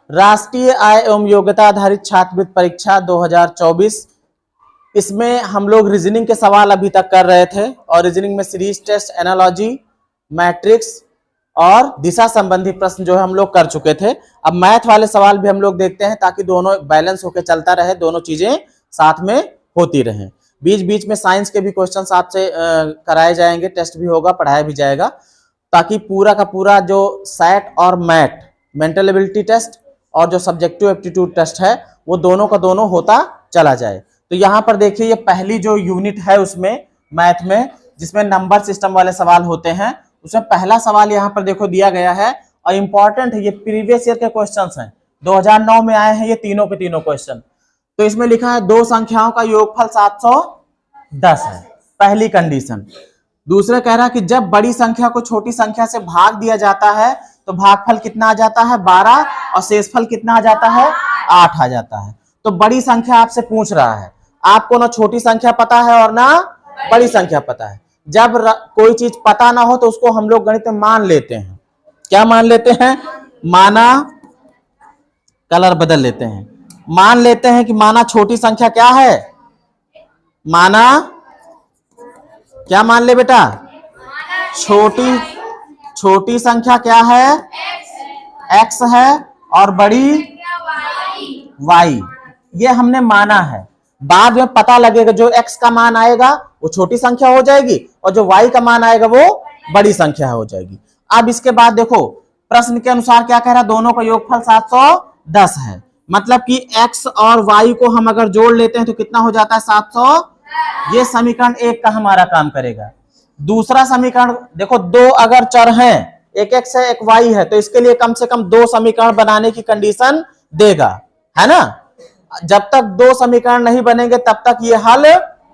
राष्ट्रीय आय एवं योग्यता आधारित छात्रवृत्ति परीक्षा 2024। इसमें हम लोग रीजनिंग के सवाल अभी तक कर रहे थे और रीजनिंग में सीरीज टेस्ट, एनालॉजी, मैट्रिक्स और दिशा संबंधी प्रश्न जो है हम लोग कर चुके थे। अब मैथ वाले सवाल भी हम लोग देखते हैं ताकि दोनों बैलेंस होकर चलता रहे, दोनों चीजें साथ में होती रहें। बीच बीच में साइंस के भी क्वेश्चन आपसे कराए जाएंगे, टेस्ट भी होगा, पढ़ाया भी जाएगा, ताकि पूरा का पूरा जो सैट और मैट मेंटल एबिलिटी टेस्ट और जो सब्जेक्टिव एप्टीट्यूड टेस्ट है वो दोनों का दोनों होता चला जाए। तो यहाँ पर देखिए ये पहली जो यूनिट है उसमें मैथ में जिसमें नंबर सिस्टम वाले सवाल होते हैं, उसमें पहला सवाल यहाँ पर देखो दिया गया है और इंपॉर्टेंट है, ये प्रीवियस ईयर के क्वेश्चंस हैं, 2009 में आए हैं ये तीनों के तीनों क्वेश्चन। तो इसमें लिखा है दो संख्याओं का योगफल 710 है, पहली कंडीशन। दूसरा कह रहा है कि जब बड़ी संख्या को छोटी संख्या से भाग दिया जाता है तो भागफल कितना आ जाता है 12 और शेषफल कितना आ जाता है 8 आ जाता है। तो बड़ी संख्या आपसे पूछ रहा है, आपको ना छोटी संख्या पता है और ना बड़ी संख्या पता है। जब कोई चीज पता ना हो तो उसको हम लोग गणित में मान लेते हैं। क्या मान लेते हैं? माना, कलर बदल लेते हैं, मान लेते हैं कि माना छोटी संख्या क्या है, माना क्या मान ले बेटा, छोटी संख्या क्या है, x है और बड़ी y, ये हमने माना है। बाद में पता लगेगा जो x का मान आएगा वो छोटी संख्या हो जाएगी और जो y का मान आएगा वो बड़ी संख्या हो जाएगी। अब इसके बाद देखो प्रश्न के अनुसार क्या कह रहा है, दोनों का योगफल 710 है, मतलब कि x और y को हम अगर जोड़ लेते हैं तो कितना हो जाता है 700। ये समीकरण एक का हमारा काम करेगा। दूसरा समीकरण देखो, दो अगर चर हैं, एक x है एक y है, तो इसके लिए कम से कम दो समीकरण बनाने की कंडीशन देगा, है ना। जब तक दो समीकरण नहीं बनेंगे तब तक ये हल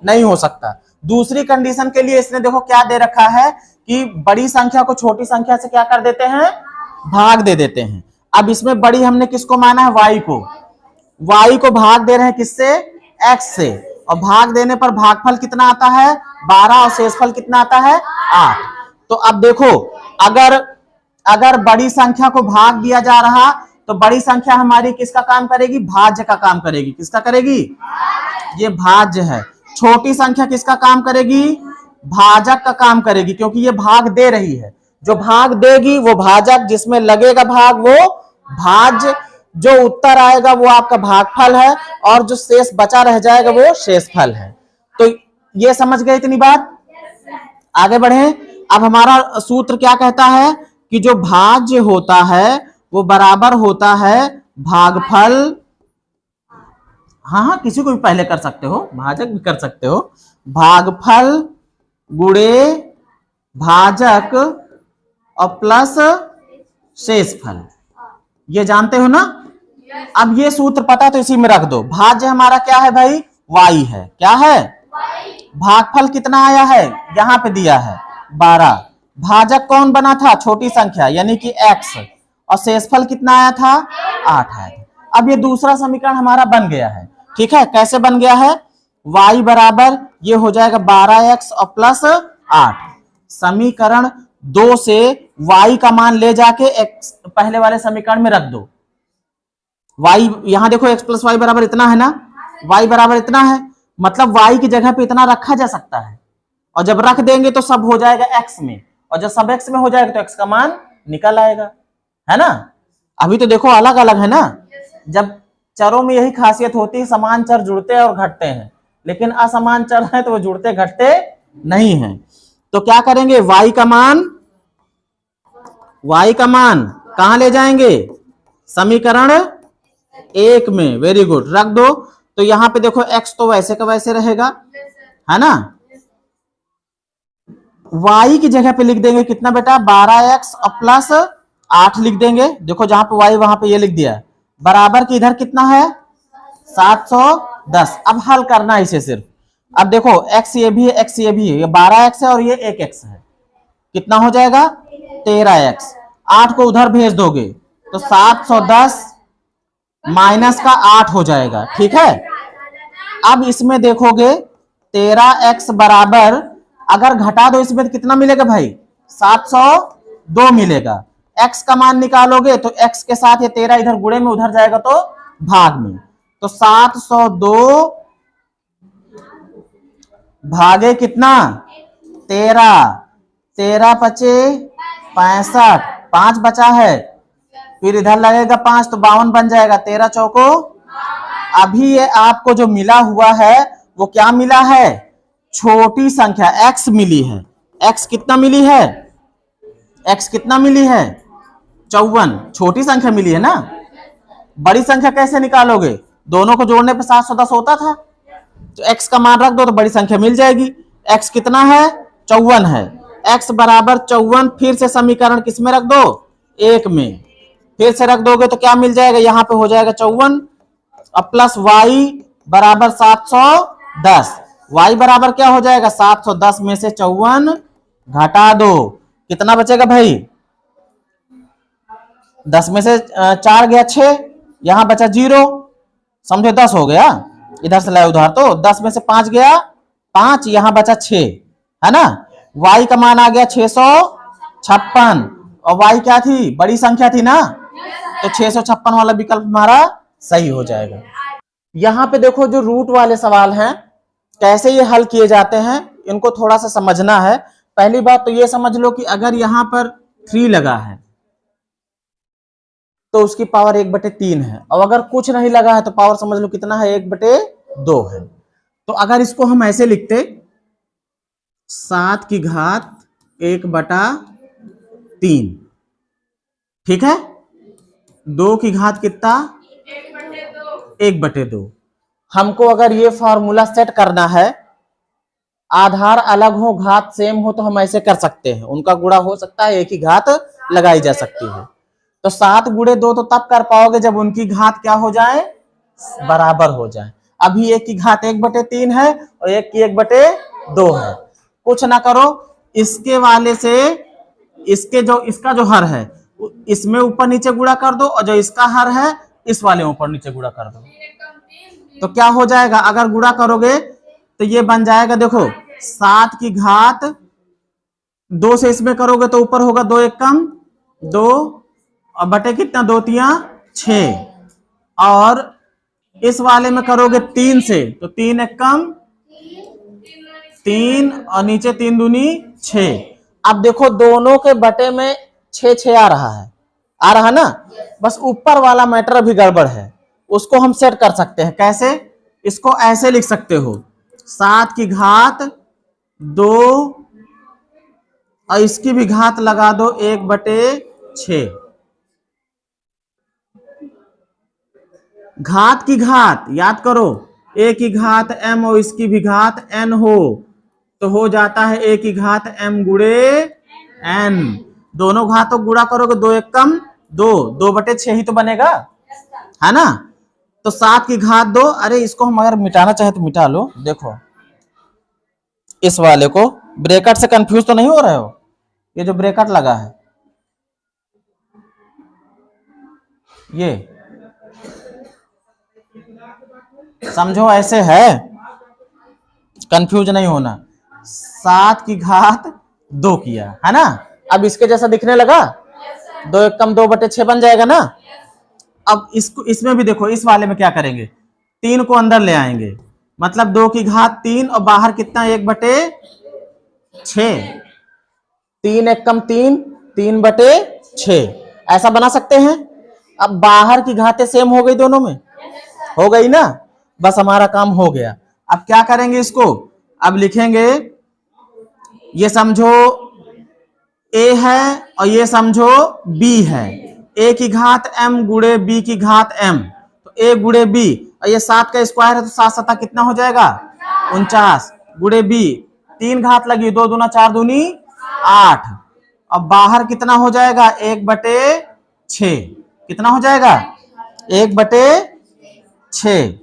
नहीं हो सकता। दूसरी कंडीशन के लिए इसने देखो क्या दे रखा है कि बड़ी संख्या को छोटी संख्या से क्या कर देते हैं, भाग दे देते हैं। अब इसमें बड़ी हमने किसको माना है, y को भाग दे रहे हैं किससे, x से, और भाग देने पर भागफल कितना आता है 12 और शेषफल कितना आता है 8। तो अब देखो अगर बड़ी संख्या को भाग दिया जा रहा तो बड़ी संख्या हमारी किसका काम करेगी, भाज्य का काम करेगी। किसका करेगी, ये भाज्य है। छोटी संख्या किसका काम करेगी, भाजक का काम करेगी, क्योंकि ये भाग दे रही है। जो भाग देगी वो भाजक, जिसमें लगेगा भाग वो भाज्य, जो उत्तर आएगा वो आपका भागफल है और जो शेष बचा रह जाएगा वो शेषफल है। तो ये समझ गए इतनी बात, आगे बढ़े। अब हमारा सूत्र क्या कहता है कि जो भाज्य होता है वो बराबर होता है भागफल, हाँ किसी को भी पहले कर सकते हो, भाजक भी कर सकते हो, भागफल गुणे भाजक और प्लस शेषफल, ये जानते हो ना। अब ये सूत्र पता तो इसी में रख दो। भाज्य हमारा क्या है भाई, y है, क्या है, भागफल कितना आया है, यहां पे दिया है 12, भाजक कौन बना था, छोटी संख्या यानी कि x, और शेषफल कितना आया था 8 आया था। अब ये दूसरा समीकरण हमारा बन गया है, ठीक है। कैसे बन गया है, y बराबर ये हो जाएगा 12x और प्लस 8। समीकरण 2 से y का मान ले जाके x पहले वाले समीकरण में रख दो। y यहां देखो x प्लस वाई बराबर इतना है ना, y बराबर इतना है, मतलब y की जगह पे इतना रखा जा सकता है, और जब रख देंगे तो सब हो जाएगा x में, और जब सब x में हो जाएगा तो x का मान निकल आएगा, है ना। अभी तो देखो अलग अलग है ना, जब चरों में यही खासियत होती है, समान चर जुड़ते और घटते हैं, लेकिन असमान चर है तो वो जुड़ते घटते नहीं है। तो क्या करेंगे, y का मान कहां ले जाएंगे, समीकरण 1 में, वेरी गुड, रख दो। तो यहां पे देखो x तो वैसे का वैसे रहेगा, है ना। y की जगह पे लिख देंगे कितना बेटा, 12x और प्लस 8 लिख देंगे। देखो जहां पे y वहां पे ये लिख दिया, बराबर की इधर कितना है 710। अब हल करना है इसे सिर्फ। अब देखो x ये भी है, x ये भी है, ये 12x है और ये 1x है, कितना हो जाएगा 13x। 8 को उधर भेज दोगे तो 710 माइनस का 8 हो जाएगा, ठीक है। अब इसमें देखोगे 13x बराबर, अगर घटा दो इसमें तो कितना मिलेगा भाई, 702 मिलेगा। x का मान निकालोगे तो x के साथ ये 13 इधर गुणे में, उधर जाएगा तो भाग में। तो 702 भागे कितना 13, 13 पचे 65, 5 बचा है, फिर इधर लगेगा 5 तो 52 बन जाएगा, 13 चौको। अभी ये आपको जो मिला हुआ है वो क्या मिला है, छोटी संख्या x मिली है। x कितना मिली है, x कितना मिली है 54, छोटी संख्या मिली है ना। बड़ी संख्या कैसे निकालोगे, दोनों को जोड़ने पे 710 होता था, तो x का मान रख दो तो बड़ी संख्या मिल जाएगी। x कितना है 54 है, x बराबर 54, फिर से समीकरण किसमें रख दो, 1 में, फिर से रख दोगे तो क्या मिल जाएगा, यहाँ पे हो जाएगा 54, अब प्लस y बराबर 710, y बराबर क्या हो जाएगा 710 में से 54 घटा दो, कितना बचेगा भाई, 10 में से 4 गया 6, यहां बचा 0, समझो 10 हो गया, इधर से लाए उधर, तो 10 में से 5 गया 5, यहां बचा 6 है ना। y का मान आ गया 656, और y क्या थी, बड़ी संख्या थी ना, तो 656 वाला विकल्प हमारा सही हो जाएगा। यहां पे देखो जो रूट वाले सवाल हैं कैसे ये हल किए जाते हैं, इनको थोड़ा सा समझना है। पहली बात तो ये समझ लो कि अगर यहां पर 3 लगा है तो उसकी पावर 1/3 है, और अगर कुछ नहीं लगा है तो पावर समझ लो कितना है, 1/2 है। तो अगर इसको हम ऐसे लिखते 7 की घात 1/3, ठीक है, 2 की घात कितना 1/2। हमको अगर ये फॉर्मूला सेट करना है, आधार अलग हो घात सेम हो, तो हम ऐसे कर सकते हैं, उनका गुणा हो सकता है, एक ही घात लगाई जा सकती है। तो 7 गुणे 2 तो तब कर पाओगे जब उनकी घात क्या हो जाए, बराबर हो जाए। अभी एक की घात 1/3 है और एक की 1/2 है। कुछ ना करो, इसके वाले से इसका जो हर है इसमें ऊपर नीचे गुणा कर दो, और जो इसका हर है इस वाले ऊपर नीचे गुणा कर दो, तो क्या हो जाएगा, अगर गुणा करोगे तो ये बन जाएगा, देखो 7 की घात 2 से इसमें करोगे तो ऊपर होगा 2 1 कम 2, और बटे कितना 2 3 6, और इस वाले में करोगे 3 से तो 3 1 कम 3, और नीचे 3 दूनी 6। अब देखो दोनों के बटे में 6 6 आ रहा ना, बस ऊपर वाला मैटर अभी गड़बड़ है, उसको हम सेट कर सकते हैं। कैसे, इसको ऐसे लिख सकते हो, 7 की घात 2 और इसकी भी घात लगा दो 1/6, घात की घात याद करो, a की घात m और इसकी भी घात n हो तो हो जाता है a की घात m गुणे n। दोनों घातों गुणा करोगे 2 1 कम 2, 2/6 ही तो बनेगा, है ना। तो 7 की घात 2, अरे इसको हम अगर मिटाना चाहे तो मिटा लो, देखो इस वाले को ब्रैकेट से कंफ्यूज तो नहीं हो रहे हो, ये जो ब्रैकेट लगा है ये समझो ऐसे है, कंफ्यूज नहीं होना। 7 की घात 2 किया है ना, अब इसके जैसा दिखने लगा, 2 1 कम 2/6 बन जाएगा ना। अब इसको इसमें भी देखो, इस वाले में क्या करेंगे, 3 को अंदर ले आएंगे, मतलब 2 की घात 3 और बाहर कितना 1/6, 3 1 कम 3, 3/6 ऐसा बना सकते हैं। अब बाहर की घातें सेम हो गई, दोनों में हो गई ना, बस हमारा काम हो गया। अब क्या करेंगे इसको, अब लिखेंगे, ये समझो a है और ये समझो b है, a की घात m गुणे b की घात m, तो a गुणे b, और ये 7 का स्क्वायर है तो 7 7 कितना हो जाएगा 49 गुणे b, 3 घात लगी, 2 दूना 4 दूनी 8, अब बाहर कितना हो जाएगा 1/6, कितना हो जाएगा 1/6,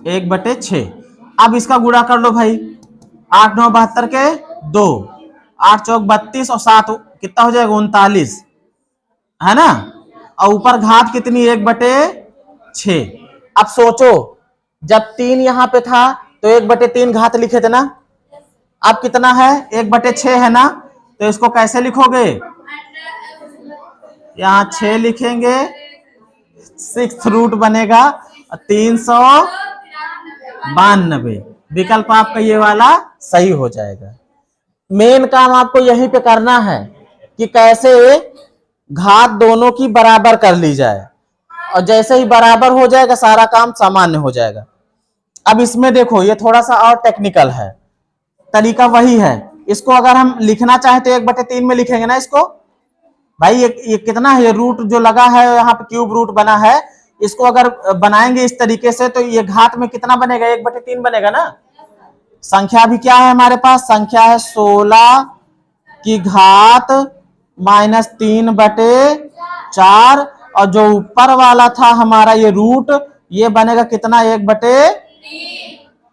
1/6। अब इसका गुणा कर लो भाई, 8 9 72 के 2, 8 चौक 32 और 7 कितना हो जाएगा 39, है ना, और ऊपर घात कितनी 1/6। अब सोचो जब 3 यहां पे था तो 1/3 घात लिखे थे ना, अब कितना है 1/6 है ना, तो इसको कैसे लिखोगे, यहाँ 6 लिखेंगे, 6th रूट बनेगा 392। विकल्प आपका ये वाला सही हो जाएगा। मेन काम आपको यहीं पे करना है कि कैसे घात दोनों की बराबर कर ली जाए, और जैसे ही बराबर हो जाएगा सारा काम सामान्य हो जाएगा। अब इसमें देखो ये थोड़ा सा और टेक्निकल है, तरीका वही है। इसको अगर हम लिखना चाहें तो 1/3 में लिखेंगे ना इसको। भाई ये कितना है, ये रूट जो लगा है यहाँ पे क्यूब रूट बना है, इसको अगर बनाएंगे इस तरीके से तो ये घात में कितना बनेगा, 1/3 बनेगा ना। संख्या भी क्या है हमारे पास, संख्या है 16 की घात -3/4, और जो ऊपर वाला था हमारा ये रूट, ये बनेगा कितना, 1/3।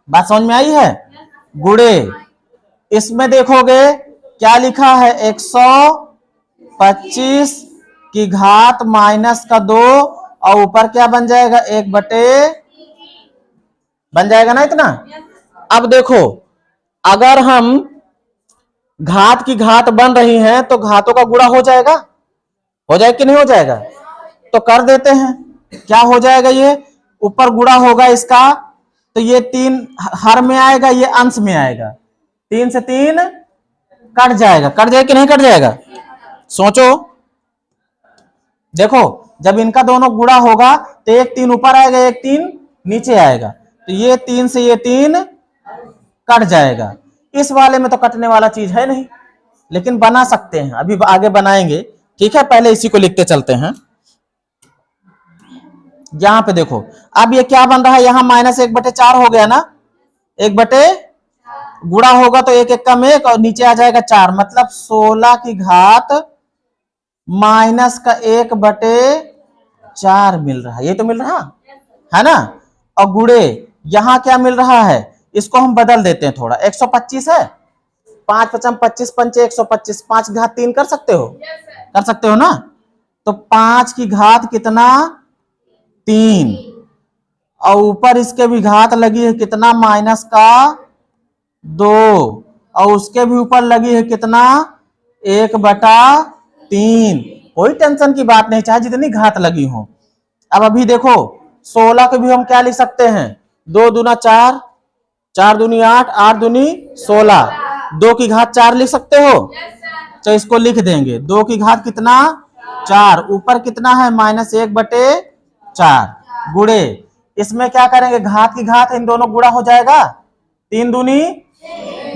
बात समझ में आई है। गुणे इसमें देखोगे क्या लिखा है, 125 की घात -2, और ऊपर क्या बन जाएगा, 1/, बन जाएगा ना इतना। अब देखो अगर हम घात की घात बन रही हैं तो घातों का गुणा हो जाएगा, हो जाएगा कि नहीं हो जाएगा, तो कर देते हैं। क्या हो जाएगा, ये ऊपर गुणा होगा इसका, तो ये 3 हर में आएगा, ये अंश में आएगा, 3 से 3 कट जाएगा, कट जाएगा कि नहीं कट जाएगा, सोचो। देखो जब इनका दोनों गुणा होगा तो एक 3 ऊपर आएगा, एक 3 नीचे आएगा, तो ये 3 से ये 3 कट जाएगा। इस वाले में तो कटने वाला चीज है नहीं, लेकिन बना सकते हैं, अभी आगे बनाएंगे। ठीक है, पहले इसी को लिखते चलते हैं। यहां पे देखो अब ये क्या बन रहा है, यहां -1/4 हो गया ना, 1/, गुणा होगा तो 1 1 कम 1 और नीचे आ जाएगा 4, मतलब 16 की घात -1/4 मिल रहा है, ये तो मिल रहा है ना। और गुणे यहां क्या मिल रहा है, इसको हम बदल देते हैं थोड़ा, 125 है, 5 5 25 पंचे 125, 5 की घात 3 कर सकते हो, कर सकते हो ना। तो 5 की घात कितना, 3, और ऊपर इसके भी घात लगी है कितना, -2, और उसके भी ऊपर लगी है कितना, 1/3। कोई टेंशन की बात नहीं, चाहे जितनी घात लगी हो। अब अभी देखो 16 को भी हम क्या लिख सकते हैं, 2 दूना 4, 4 दूनी 8, 8 दूनी 16, 2 की घात 4 लिख सकते हो, तो इसको लिख देंगे, 2 की घात कितना, 4, ऊपर कितना है, -1/4, गुणे इसमें क्या करेंगे, घात की घात इन दोनों गुणा हो जाएगा, 3 दूनी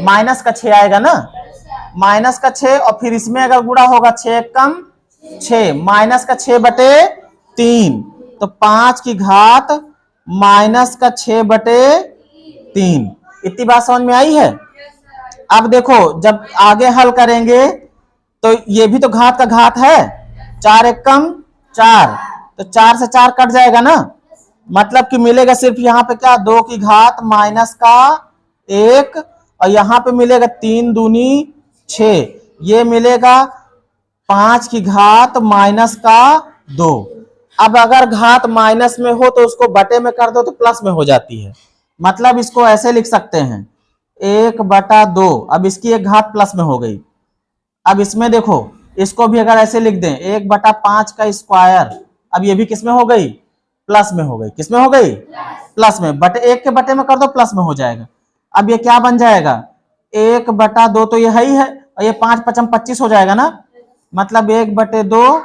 -6 आएगा ना, -6, और फिर इसमें अगर गुणा होगा 6 कम 6, -6/3, तो 5 की घात -6/3। इतनी बात समझ में आई है। अब देखो जब आगे हल करेंगे तो ये भी तो घात का घात है, 4 1 कम 4, तो 4 से 4 कट जाएगा ना, मतलब कि मिलेगा सिर्फ यहाँ पे क्या, 2 की घात -1, और यहाँ पे मिलेगा 3 दूनी 6, ये मिलेगा 5 की घात -2। अब अगर घात माइनस में हो तो उसको बटे में कर दो तो प्लस में हो जाती है, मतलब इसको ऐसे लिख सकते हैं 1/2। अब इसकी एक घात प्लस में हो गई। अब इसमें देखो इसको भी अगर ऐसे लिख दें 1/5 का स्क्वायर, अब ये भी किसमें हो गई, प्लस में हो गई, किसमें हो गई, प्लस में, बटे 1 के बटे में कर दो प्लस में हो जाएगा। अब ये क्या बन जाएगा, 1/2, तो ये है ही है, और ये 5 5 25 हो जाएगा ना, मतलब 1/2,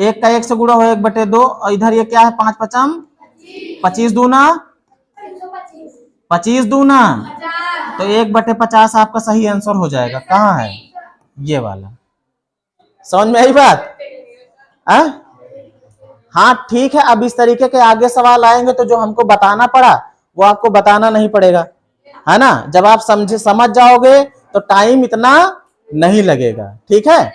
1 का 1 से गुणा हो 1/2, और इधर ये क्या है, 5 5 25 दूना 25 दूना, तो 1/50 आपका सही आंसर हो जाएगा। कहाँ है ये वाला, समझ में आई बात। हाँ ठीक है, अब इस तरीके के आगे सवाल आएंगे तो जो हमको बताना पड़ा वो आपको बताना नहीं पड़ेगा, है ना। जब आप समझ जाओगे तो टाइम इतना नहीं लगेगा, ठीक है।